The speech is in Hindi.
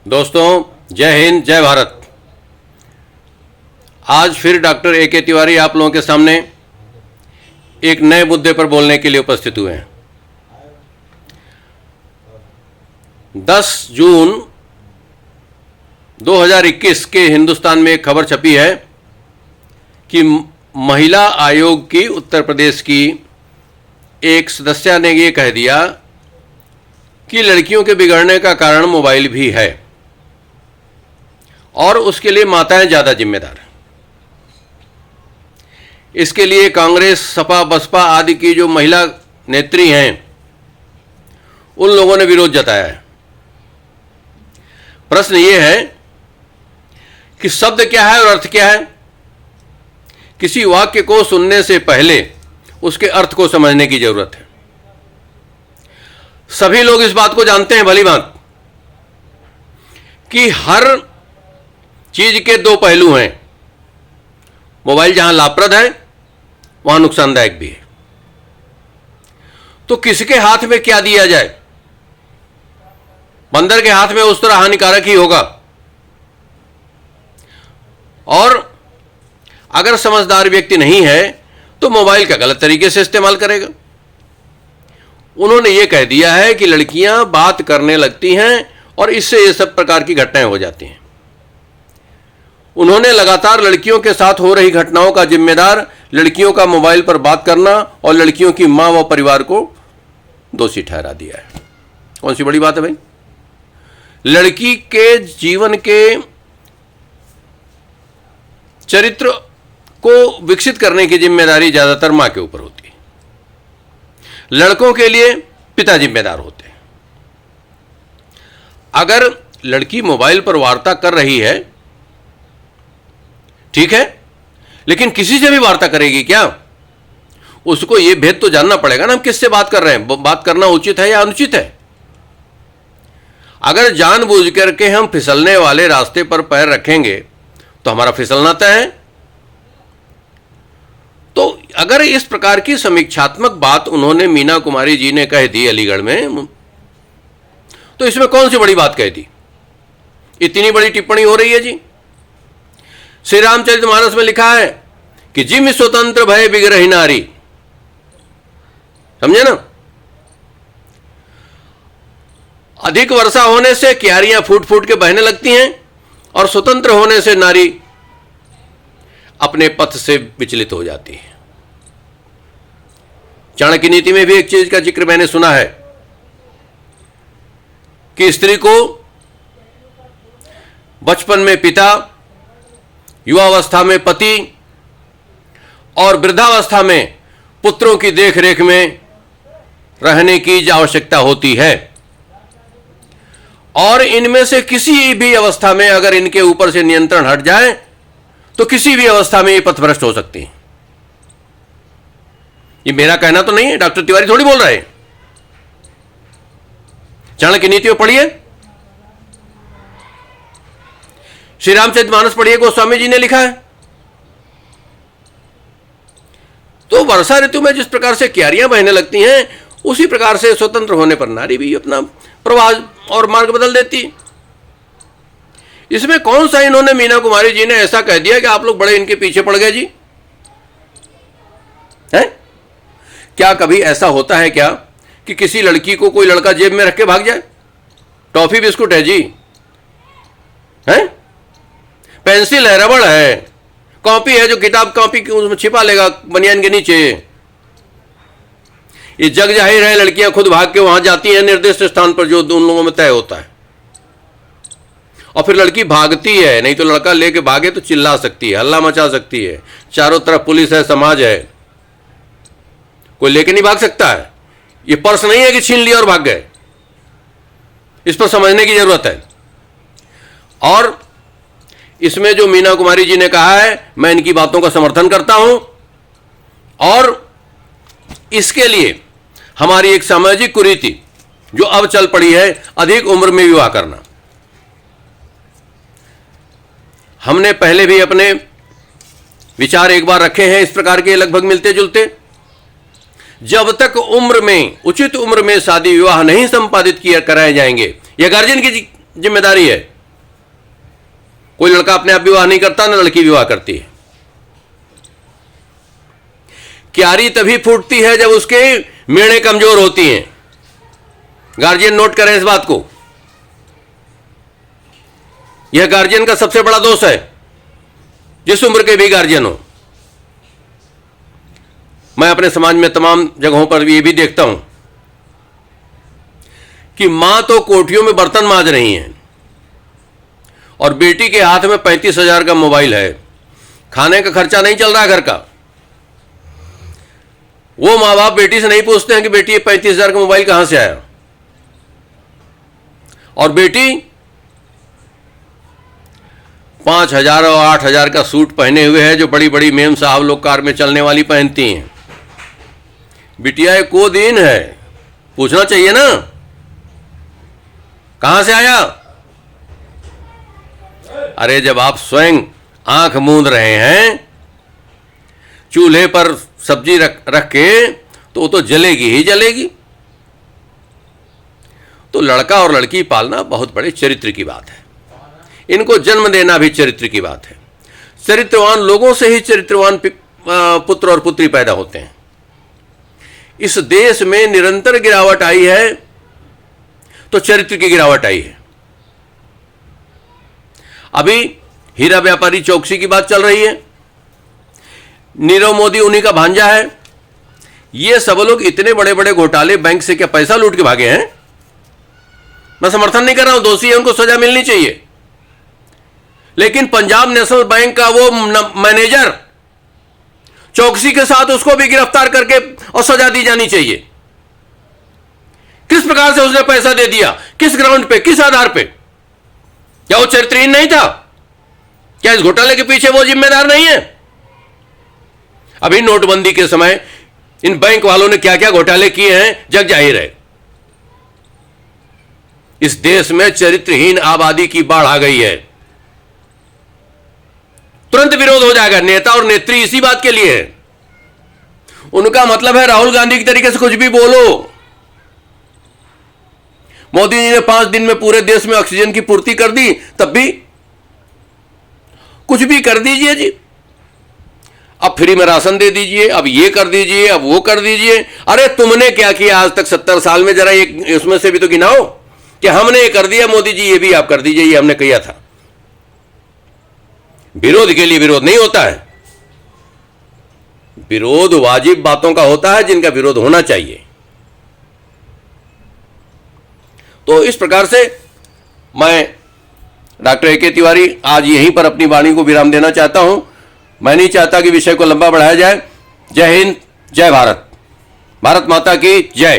दोस्तों, जय हिंद, जय भारत। आज फिर डॉक्टर A.K. तिवारी आप लोगों के सामने एक नए मुद्दे पर बोलने के लिए उपस्थित हुए हैं। 10 जून 2021 के हिंदुस्तान में एक खबर छपी है कि महिला आयोग की उत्तर प्रदेश की एक सदस्य ने ये कह दिया कि लड़कियों के बिगड़ने का कारण मोबाइल भी है और उसके लिए माताएं ज़्यादा जिम्मेदार हैं। इसके लिए कांग्रेस, सपा, बसपा आदि की जो महिला नेत्री हैं, उन लोगों ने विरोध जताया है। प्रश्न ये है कि शब्द क्या है और अर्थ क्या है। किसी वाक्य को सुनने से पहले उसके अर्थ को समझने की जरूरत है। सभी लोग इस बात को जानते हैं भली बात कि हर चीज के दो पहलू हैं। मोबाइल जहां लाभप्रद है वहां नुकसानदायक भी है। तो किसके हाथ में क्या दिया जाए? बंदर के हाथ में उस तरह हानिकारक ही होगा। और अगर समझदार व्यक्ति नहीं है तो मोबाइल का गलत तरीके से इस्तेमाल करेगा। उन्होंने ये कह दिया है कि लड़कियां बात करने लगती हैं और इससे ये सब प्रकार की घटनाएं हो जाती हैं। उन्होंने लगातार लड़कियों के साथ हो रही घटनाओं का जिम्मेदार लड़कियों का मोबाइल पर बात करना और लड़कियों की मां व परिवार को दोषी ठहरा दिया है। कौन सी बड़ी बात है भाई? लड़की के जीवन के चरित्र को विकसित करने की जिम्मेदारी ज्यादातर मां के ऊपर होती है। लड़कों के लिए पिता जिम्मेदार होते हैं। अगर लड़की मोबाइल पर वार्ता कर रही है, ठीक है, लेकिन किसी से भी वार्ता करेगी क्या? उसको यह भेद तो जानना पड़ेगा ना, हम किससे बात कर रहे हैं, बात करना उचित है या अनुचित है। अगर जानबूझ करके हम फिसलने वाले रास्ते पर पैर रखेंगे तो हमारा फिसलना तय है। तो अगर इस प्रकार की समीक्षात्मक बात उन्होंने मीना कुमारी जी ने कह दी अलीगढ़ में, तो इसमें कौन सी बड़ी बात कह दी? इतनी बड़ी टिप्पणी हो रही है जी। श्री रामचरितमानस में लिखा है कि जिम स्वतंत्र भय बिगड़हि नारी। समझे ना? अधिक वर्षा होने से क्यारियां फूट फूट के बहने लगती हैं और स्वतंत्र होने से नारी अपने पथ से विचलित हो जाती है। चाणक्य नीति में भी एक चीज का जिक्र मैंने सुना है कि स्त्री को बचपन में पिता, युवावस्था में पति और वृद्धावस्था में पुत्रों की देखरेख में रहने की आवश्यकता होती है। और इनमें से किसी भी अवस्था में अगर इनके ऊपर से नियंत्रण हट जाए तो किसी भी अवस्था में ये पथभ्रष्ट हो सकती है। ये मेरा कहना तो नहीं है, डॉक्टर तिवारी थोड़ी बोल रहे हैं। चाणक्य नीति में पढ़िए, श्री रामचरितमानस पढ़िए, गोस्वामी जी ने लिखा है। तो वर्षा ऋतु में जिस प्रकार से क्यारियां बहने लगती हैं, उसी प्रकार से स्वतंत्र होने पर नारी भी अपना प्रवाह और मार्ग बदल देती। इसमें कौन सा इन्होंने मीना कुमारी जी ने ऐसा कह दिया कि आप लोग बड़े इनके पीछे पड़ गए जी? है क्या कभी ऐसा होता है क्या कि किसी लड़की को कोई लड़का जेब में रख के भाग जाए? टॉफी बिस्कुट है जी, है, पेंसिल है, रबड़ है, कॉपी है, जो किताब कॉपी उसमें छिपा लेगा बनियान के नीचे। ये जग जाहिर है, लड़कियां खुद भाग के वहां जाती हैं निर्दिष्ट स्थान पर जो उन लोगों में तय होता है। और फिर लड़की भागती है, नहीं तो लड़का लेके भागे तो चिल्ला सकती है, हल्ला मचा सकती है, चारों तरफ पुलिस है, समाज है, कोई लेके नहीं भाग सकता है। ये पर्स नहीं है कि छीन लिया और भाग गए। इस पर समझने की जरूरत है। और इसमें जो मीना कुमारी जी ने कहा है, मैं इनकी बातों का समर्थन करता हूं। और इसके लिए हमारी एक सामाजिक कुरीति जो अब चल पड़ी है, अधिक उम्र में विवाह करना। हमने पहले भी अपने विचार एक बार रखे हैं इस प्रकार के, लगभग मिलते जुलते। जब तक उम्र में, उचित उम्र में शादी विवाह नहीं संपादित किया कराए जाएंगे, यह गार्जियन की जिम्मेदारी है कोई लड़का अपने आप विवाह नहीं करता, ना लड़की विवाह करती है। क्यारी तभी फूटती है जब उसके मेड़े कमजोर होती हैं। गार्जियन नोट करें इस बात को। यह गार्जियन का सबसे बड़ा दोष है, जिस उम्र के भी गार्जियन हो। मैं अपने समाज में तमाम जगहों पर ये भी देखता हूं कि मां तो कोठियों में बर्तन मांज रही हैं और बेटी के हाथ में 35,000 का मोबाइल है। खाने का खर्चा नहीं चल रहा घर का। वो माँ बाप बेटी से नहीं पूछते हैं कि बेटी ये 35,000 का मोबाइल कहां से आया, और बेटी 5,000 और 8,000 का सूट पहने हुए है जो बड़ी बड़ी मेम साहब लोग कार में चलने वाली पहनती हैं। बिटिया ये को दिन है, पूछना चाहिए ना कहां से आया। अरे जब आप स्वयं आंख मूंद रहे हैं चूल्हे पर सब्जी रख के, तो वो तो जलेगी ही जलेगी। तो लड़का और लड़की पालना बहुत बड़े चरित्र की बात है। इनको जन्म देना भी चरित्र की बात है। चरित्रवान लोगों से ही चरित्रवान पुत्र और पुत्री पैदा होते हैं। इस देश में निरंतर गिरावट आई है तो चरित्र की गिरावट आई है। अभी हीरा व्यापारी चौकसी की बात चल रही है, नीरव मोदी उन्हीं का भांजा है। ये सब लोग इतने बड़े बड़े घोटाले, बैंक से क्या पैसा लूट के भागे हैं। मैं समर्थन नहीं कर रहा हूं, दोषी है, उनको सजा मिलनी चाहिए। लेकिन पंजाब नेशनल बैंक का वो मैनेजर चौकसी के साथ उसको भी गिरफ्तार करके और सजा दी जानी चाहिए। किस प्रकार से उसने पैसा दे दिया, किस ग्राउंड पे, किस आधार पे? क्या वो चरित्रहीन नहीं था? क्या इस घोटाले के पीछे वो जिम्मेदार नहीं है? अभी नोटबंदी के समय इन बैंक वालों ने क्या क्या घोटाले किए हैं जग जाहिर है। इस देश में चरित्रहीन आबादी की बाढ़ आ गई है। तुरंत विरोध हो जाएगा। नेता और नेत्री इसी बात के लिए है। उनका मतलब है राहुल गांधी की तरीके से कुछ भी बोलो। मोदी जी ने 5 दिन में पूरे देश में ऑक्सीजन की पूर्ति कर दी, तब भी कुछ भी कर दीजिए जी। अब फ्री में राशन दे दीजिए, अब ये कर दीजिए, अब वो कर दीजिए। अरे तुमने क्या किया आज तक 70 साल में? जरा एक उसमें से भी तो गिनाओ कि हमने ये कर दिया, मोदी जी ये भी आप कर दीजिए, ये हमने किया था। विरोध के लिए विरोध नहीं होता है। विरोध वाजिब बातों का होता है जिनका विरोध होना चाहिए। तो इस प्रकार से मैं डॉक्टर ए.के. तिवारी आज यहीं पर अपनी वाणी को विराम देना चाहता हूं। मैं नहीं चाहता कि विषय को लंबा बढ़ाया जाए। जय हिंद, जय भारत, भारत माता की जय।